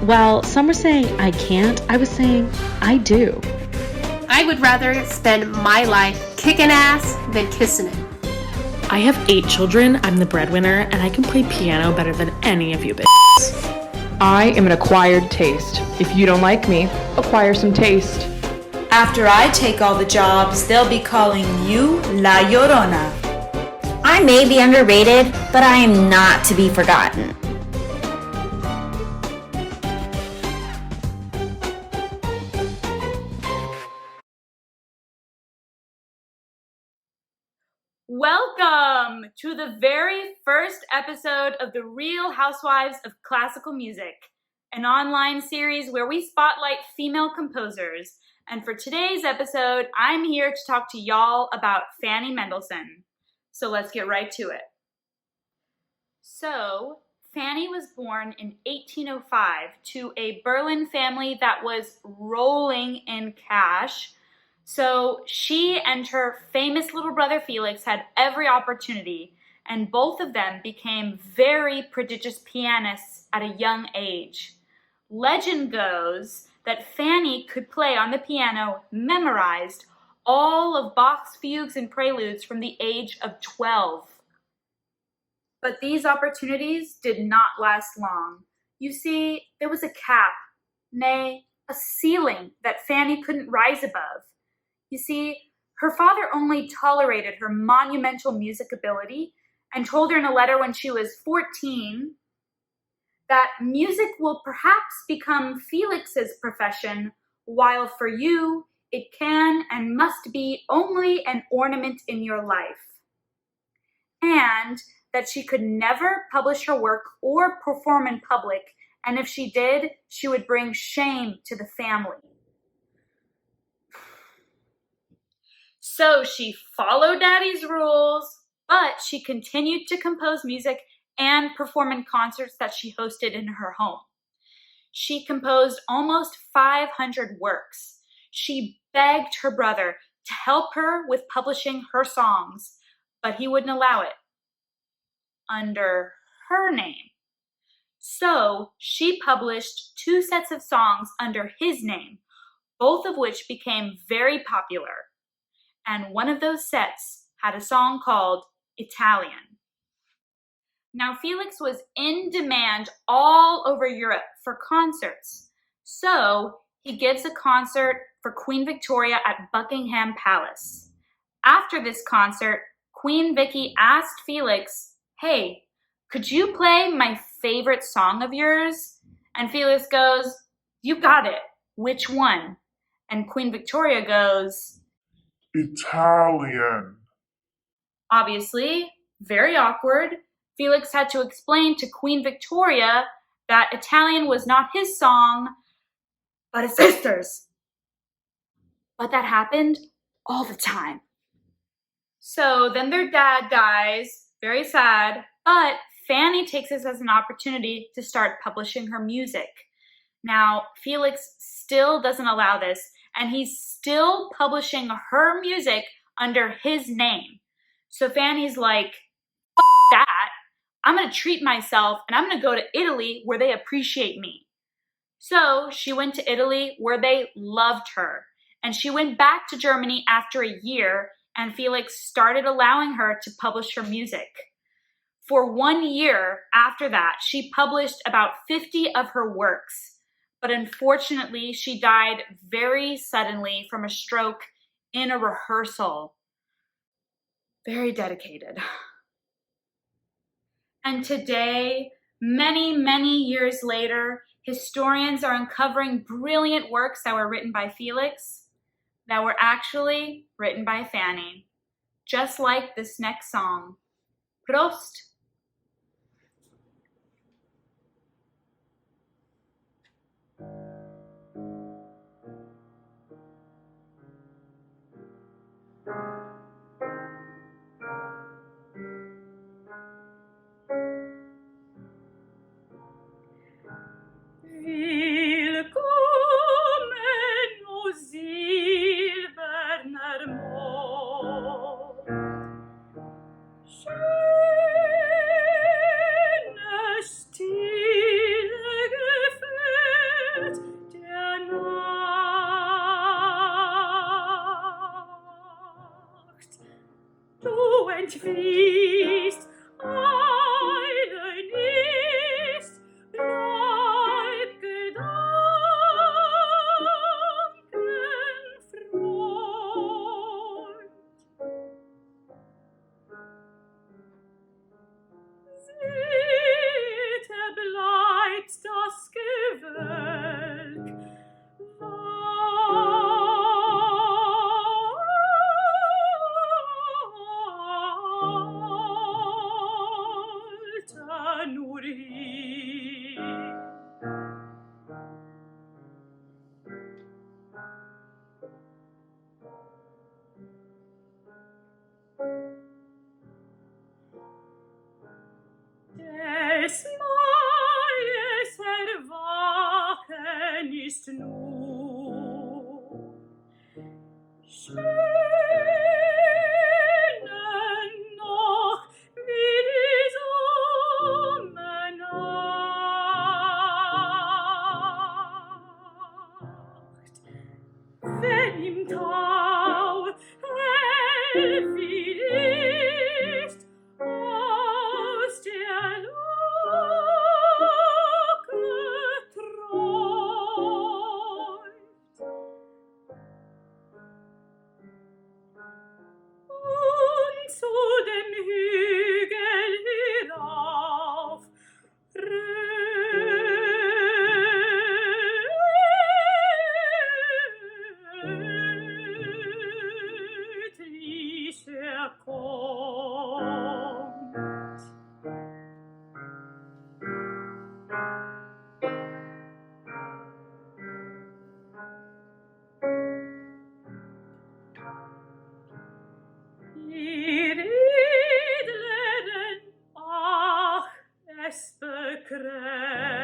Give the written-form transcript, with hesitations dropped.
while some were saying I can't, I was saying I do. I would rather spend my life kicking ass than kissing it. I have 8 children, I'm the breadwinner, and I can play piano better than any of you bitches. I am an acquired taste. If you don't like me, acquire some taste. After I take all the jobs, they'll be calling you La Llorona. I may be underrated, but I am not to be forgotten. Welcome to the very first episode of the Real Housewives of Classical Music, an online series where we spotlight female composers. And for today's episode, I'm here to talk to y'all about Fanny Mendelssohn. So let's get right to it. So, Fanny was born in 1805 to a Berlin family that was rolling in cash. So she and her famous little brother Felix had every opportunity, and both of them became very prodigious pianists at a young age. Legend goes that Fanny could play on the piano memorized all of Bach's fugues and preludes from the age of 12. But these opportunities did not last long. You see, there was a cap, nay, a ceiling that Fanny couldn't rise above. You see, her father only tolerated her monumental music ability and told her in a letter when she was 14 that music will perhaps become Felix's profession, while for you it can and must be only an ornament in your life. And that she could never publish her work or perform in public, and if she did, she would bring shame to the family. So she followed Daddy's rules, but she continued to compose music and perform in concerts that she hosted in her home. She composed almost 500 works. She begged her brother to help her with publishing her songs, but he wouldn't allow it under her name. So she published 2 sets of songs under his name, both of which became very popular. And one of those sets had a song called Italian. Now, Felix was in demand all over Europe for concerts. So he gives a concert for Queen Victoria at Buckingham Palace. After this concert, Queen Vicky asked Felix, "Hey, could you play my favorite song of yours?" And Felix goes, "You got it. Which one?" And Queen Victoria goes, "Italian." Obviously, very awkward, Felix had to explain to Queen Victoria that Italian was not his song, but his sister's. But that happened all the time. So then their dad dies, very sad, but Fanny takes this as an opportunity to start publishing her music. Now, Felix still doesn't allow this, and he's still publishing her music under his name. So Fanny's like, "F that. I'm going to treat myself, and I'm going to go to Italy where they appreciate me." So she went to Italy where they loved her. And she went back to Germany after a year, and Felix started allowing her to publish her music. For 1 year after that, she published about 50 of her works. But unfortunately, she died very suddenly from a stroke in a rehearsal. Very dedicated. And today, many, many years later, historians are uncovering brilliant works that were written by Felix that were actually written by Fanny. Just like this next song. Prost! ist nur schöne noch wie die Sommernacht, wenn im Tau hell viel Licht aus der Locke träumt. Und zu dem Hügel hinauf rötlich kommt. Ihr Edleren, ach, es begräbt